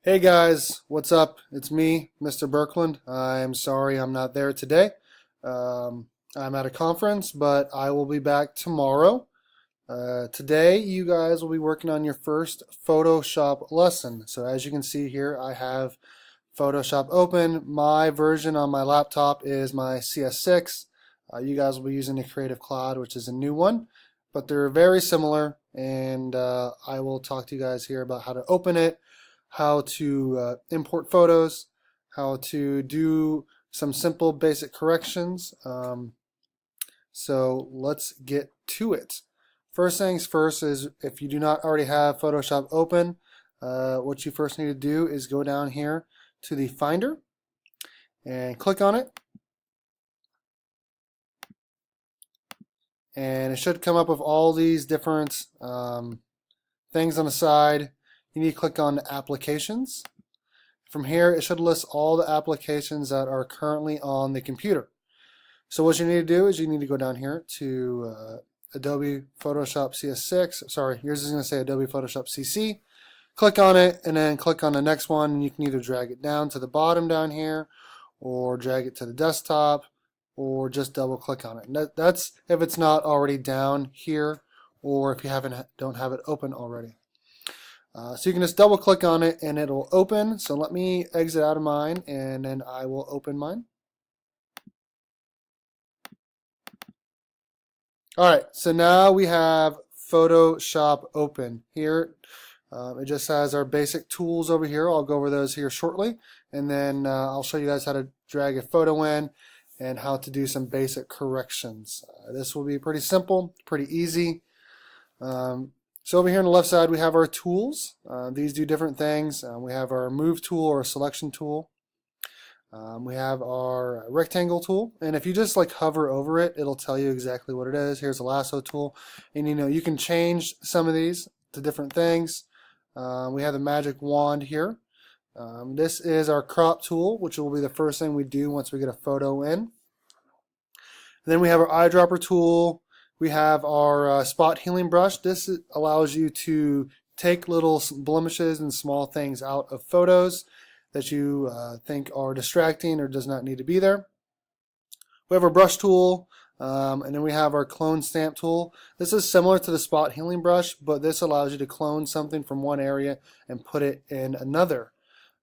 Hey guys, what's up? It's me, Mr. Birkland. I'm sorry I'm not there today. I'm at a conference, but I will be back tomorrow. Today, you guys will be working on your first Photoshop lesson. So as you can see here, I have Photoshop open. My version on my laptop is my CS6. You guys will be using the Creative Cloud, which is a new one, but they're very similar, and I will talk to you guys here about how to open it, how to import photos, how to do some simple basic corrections. So let's get to it. First things first is if you do not already have Photoshop open, what you first need to do is go down here to the Finder and click on it. And it should come up with all these different things on the side. You need to click on Applications. From here, it should list all the applications that are currently on the computer. So what you need to do is you need to go down here to Adobe Photoshop CS6. Sorry, yours is going to say Adobe Photoshop CC. Click on it and then click on the next one, and you can either drag it down to the bottom down here or drag it to the desktop or just double click on it. That's if it's not already down here or if you don't have it open already. So you can just double click on it and it'll open. So let me exit out of mine and then I will open mine. Alright, so now we have Photoshop open here. It just has our basic tools over here. I'll go over those here shortly, and then I'll show you guys how to drag a photo in and how to do some basic corrections. This will be pretty simple, pretty easy. So over here on the left side we have our tools. These do different things. We have our move tool or selection tool. We have our rectangle tool, and if you just like hover over it, it'll tell you exactly what it is. Here's a lasso tool, and you can change some of these to different things. We have the magic wand here. This is our crop tool, which will be the first thing we do once we get a photo in. And then we have our eyedropper tool. We have our spot healing brush. This allows you to take little blemishes and small things out of photos that you think are distracting or does not need to be there. We have our brush tool, and then we have our clone stamp tool. This is similar to the spot healing brush, but this allows you to clone something from one area and put it in another.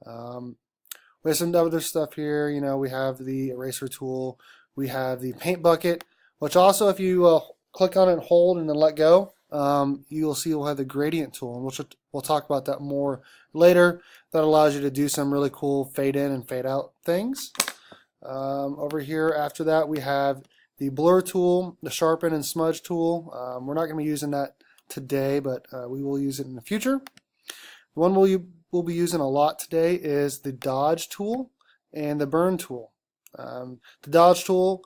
We have some other stuff here. We have the eraser tool. We have the paint bucket, which also, if you click on it and hold and then let go, you'll see we'll have the gradient tool, and we'll talk about that more later. That allows you to do some really cool fade in and fade out things. Over here after that we have the blur tool, the sharpen and smudge tool. We're not going to be using that today, but we will use it in the future. The one we'll be using a lot today is the dodge tool and the burn tool. The dodge tool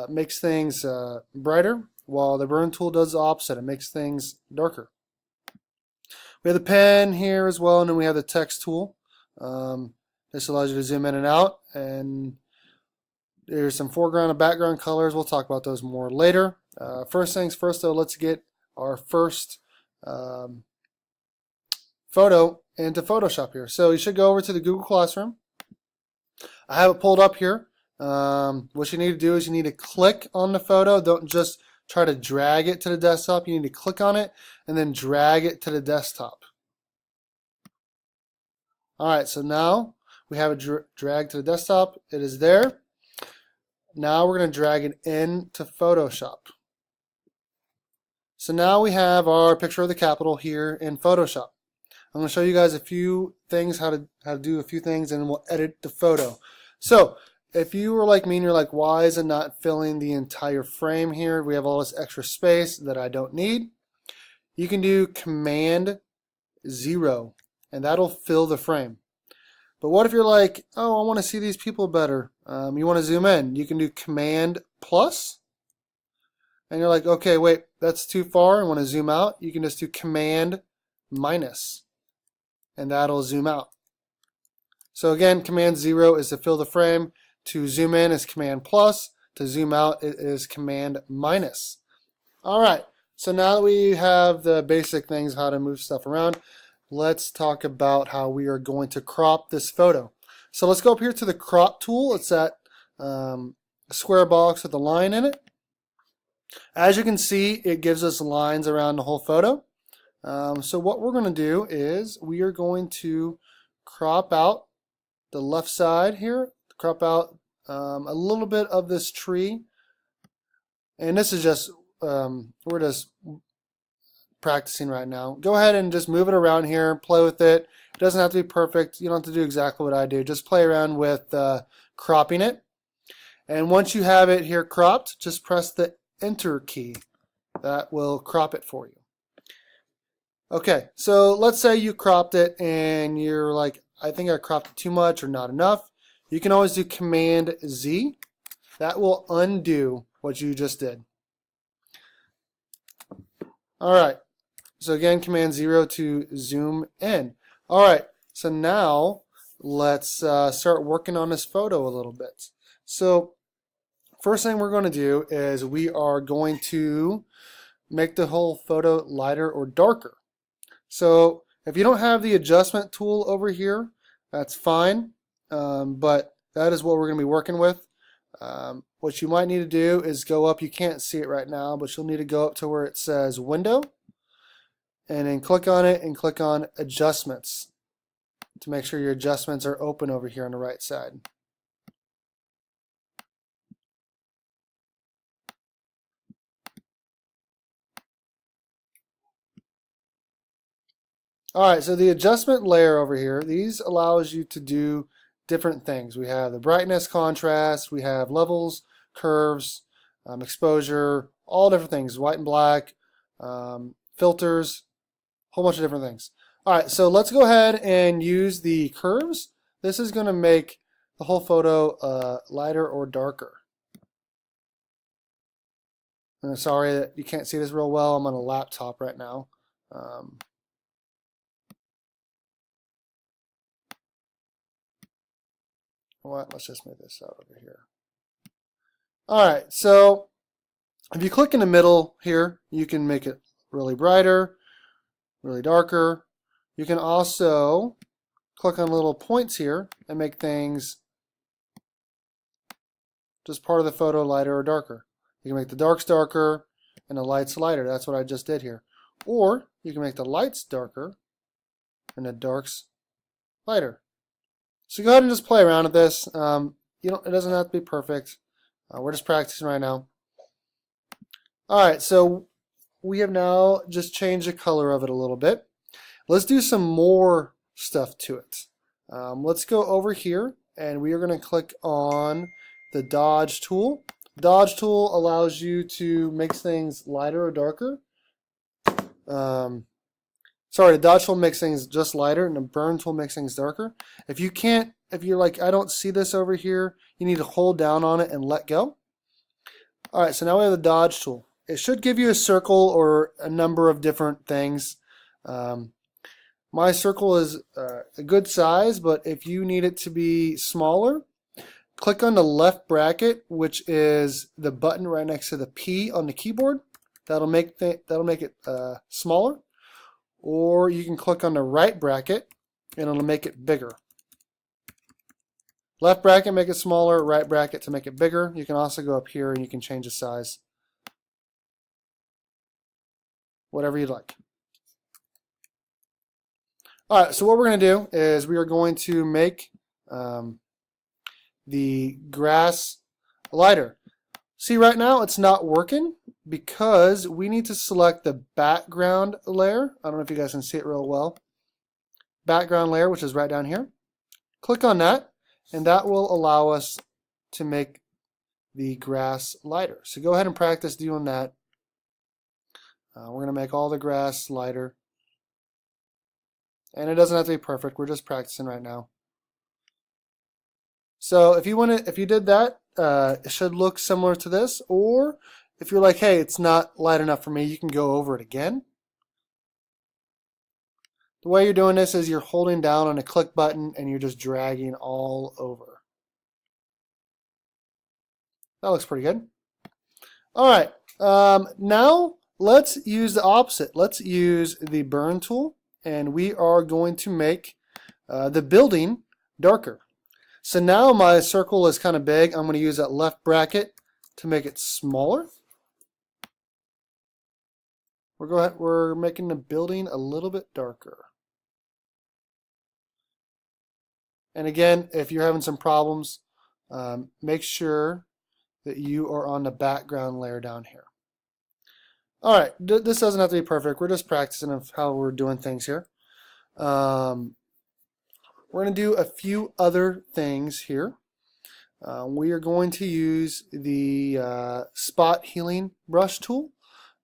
makes things brighter, while the burn tool does the opposite. It makes things darker. We have the pen here as well, and then we have the text tool. This allows you to zoom in and out, and there's some foreground and background colors. We'll talk about those more later. First things first, though, let's get our first photo into Photoshop here. So you should go over to the Google Classroom. I have it pulled up here. What you need to do is you need to click on the photo. Don't just try to drag it to the desktop. You need to click on it and then drag it to the desktop. Alright, so now we have it dragged to the desktop. It is there. Now we're going to drag it into Photoshop. So now we have our picture of the Capitol here in Photoshop. I'm going to show you guys a few things, how to do a few things, and then we'll edit the photo. So if you were like me and you're like, why is it not filling the entire frame here? We have all this extra space that I don't need. You can do Command 0 and that'll fill the frame. But what if you're like, oh, I want to see these people better. You want to zoom in. You can do Command plus. And you're like, okay, wait, that's too far. I want to zoom out. You can just do Command minus. And that'll zoom out. So again, Command 0 is to fill the frame. To zoom in is Command plus. To zoom out it is Command minus. Alright, so now that we have the basic things, how to move stuff around, let's talk about how we are going to crop this photo. So let's go up here to the crop tool. It's that square box with a line in it. As you can see, it gives us lines around the whole photo. So what we're going to do is we are going to crop out the left side here, crop out a little bit of this tree. And this is just, we're just practicing right now. Go ahead and just move it around here, play with it. It doesn't have to be perfect. You don't have to do exactly what I do. Just play around with cropping it. And once you have it here cropped, just press the Enter key. That will crop it for you. Okay, so let's say you cropped it and you're like, I think I cropped it too much or not enough. You can always do Command Z. That will undo what you just did. All right, so again, Command 0 to zoom in. All right, so now let's start working on this photo a little bit. So first thing we're going to do is we are going to make the whole photo lighter or darker. So if you don't have the adjustment tool over here, that's fine, but that is what we're going to be working with. What you might need to do is go up, you can't see it right now, but you'll need to go up to where it says Window, and then click on it and click on Adjustments to make sure your adjustments are open over here on the right side. Alright, so the adjustment layer over here, these allows you to do different things. We have the brightness, contrast, we have levels, curves, exposure, all different things, white and black, filters, a whole bunch of different things. Alright, so let's go ahead and use the curves. This is going to make the whole photo lighter or darker. I'm sorry that you can't see this real well. I'm on a laptop right now. Let's just move this out over here. Alright, so if you click in the middle here, you can make it really brighter, really darker. You can also click on little points here and make things just part of the photo lighter or darker. You can make the darks darker and the lights lighter. That's what I just did here. Or you can make the lights darker and the darks lighter. So go ahead and just play around with this. It doesn't have to be perfect. We're just practicing right now. Alright, so we have now just changed the color of it a little bit. Let's do some more stuff to it. Let's go over here and we are going to click on the Dodge tool. Dodge tool allows you to make things lighter or darker. The dodge tool makes things just lighter, and the burn tool makes things darker. If you're like, I don't see this over here, you need to hold down on it and let go. Alright, so now we have the dodge tool. It should give you a circle or a number of different things. My circle is a good size, but if you need it to be smaller, click on the left bracket, which is the button right next to the P on the keyboard. That'll make it smaller. Or you can click on the right bracket and it'll make it bigger. Left bracket, make it smaller. Right bracket to make it bigger. You can also go up here and you can change the size. Whatever you'd like. Alright, so what we're going to do is we are going to make the grass lighter. See, right now it's not working because we need to select the background layer. I don't know if you guys can see it real well. Background layer, which is right down here. Click on that, and that will allow us to make the grass lighter. So go ahead and practice doing that. We're going to make all the grass lighter. And it doesn't have to be perfect. We're just practicing right now. So if you did that, it should look similar to this. Or if you're like, hey, it's not light enough for me, you can go over it again. The way you're doing this is you're holding down on a click button and you're just dragging all over. That looks pretty good. All right, now let's use the opposite. Let's use the burn tool. and we are going to make the building darker. So now my circle is kind of big. I'm going to use that left bracket to make it smaller. We're making the building a little bit darker. And again, if you're having some problems, make sure that you are on the background layer down here. All right, this doesn't have to be perfect. We're just practicing of how we're doing things here. We're going to do a few other things here. We are going to use the spot healing brush tool.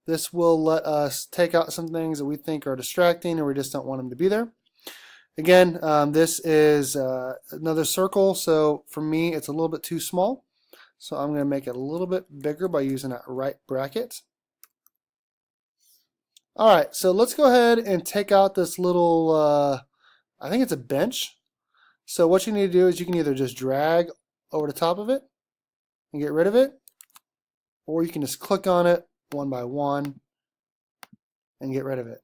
This will let us take out some things that we think are distracting or we just don't want them to be there. Again, this is another circle, so for me it's a little bit too small. So I'm going to make it a little bit bigger by using that right bracket. Alright, so let's go ahead and take out this little, I think it's a bench. So what you need to do is you can either just drag over the top of it and get rid of it, or you can just click on it one by one and get rid of it.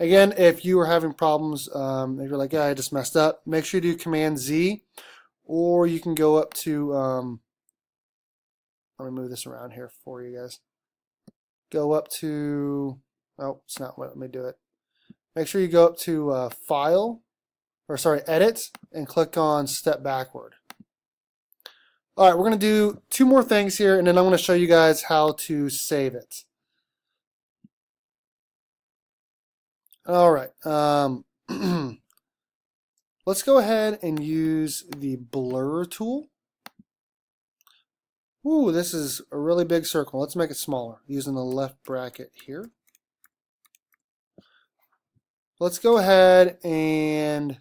Again, if you are having problems, if you're like, yeah, I just messed up, make sure you do Command Z, or you can go up to, let me move this around here for you guys. Go up to, oh, it's not letting me do it. Make sure you go up to Edit, and click on Step Backward. All right, we're going to do two more things here, and then I'm going to show you guys how to save it. All right, let's go ahead and use the blur tool. Ooh, this is a really big circle. Let's make it smaller using the left bracket here. Let's go ahead and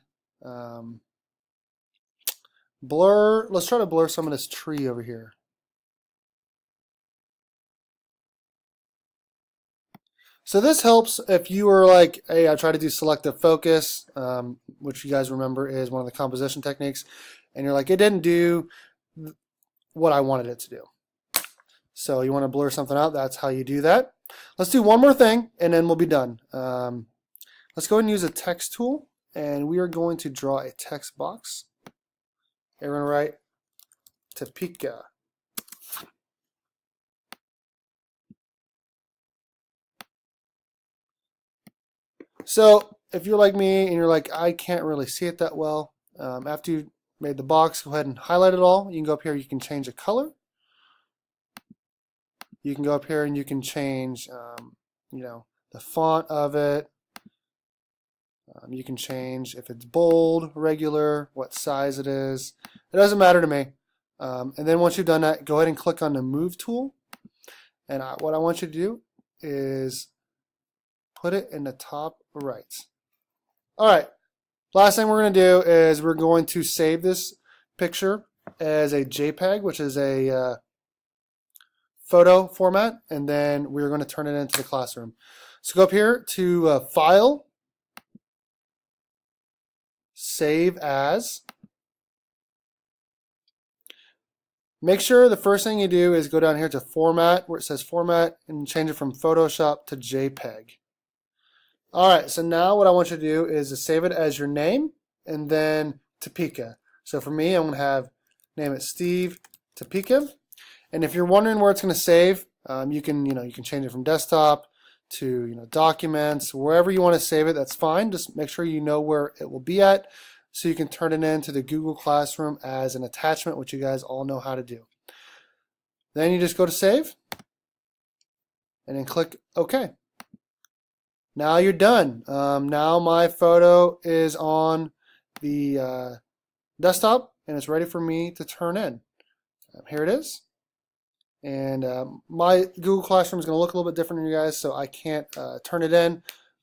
blur. Let's try to blur some of this tree over here. So this helps if you are like, hey, I try to do selective focus, which you guys remember is one of the composition techniques, and you're like, it didn't do what I wanted it to do. So you want to blur something out, that's how you do that. Let's do one more thing and then we'll be done. Let's go ahead and use a text tool, and we are going to draw a text box. And we're going to write Topeka. So if you're like me and you're like, I can't really see it that well, after you made the box, go ahead and highlight it all. You can go up here, you can change the color. You can go up here and you can change, the font of it. You can change if it's bold, regular, what size it is. It doesn't matter to me. And then once you've done that, go ahead and click on the Move tool. And what I want you to do is put it in the top right. All right. Last thing we're going to do is we're going to save this picture as a JPEG, which is a photo format, and then we're going to turn it into the classroom. So go up here to File, Save As. Make sure the first thing you do is go down here to Format, where it says Format, and change it from Photoshop to JPEG. Alright, so now what I want you to do is to save it as your name, and then Topeka. So for me, I'm going to name it Steve Topeka. And if you're wondering where it's going to save, you can change it from desktop to documents, wherever you want to save it. That's fine. Just make sure you know where it will be at, so you can turn it into the Google Classroom as an attachment, which you guys all know how to do. Then you just go to Save, and then click OK. Now you're done. Now my photo is on the desktop, and it's ready for me to turn in. Here it is. And my Google Classroom is going to look a little bit different than you guys, so I can't turn it in.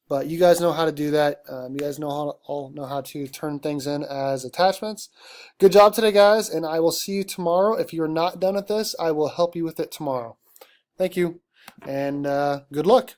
But you guys know how to do that. You guys all know how to turn things in as attachments. Good job today, guys, and I will see you tomorrow. If you're not done with this, I will help you with it tomorrow. Thank you, and good luck.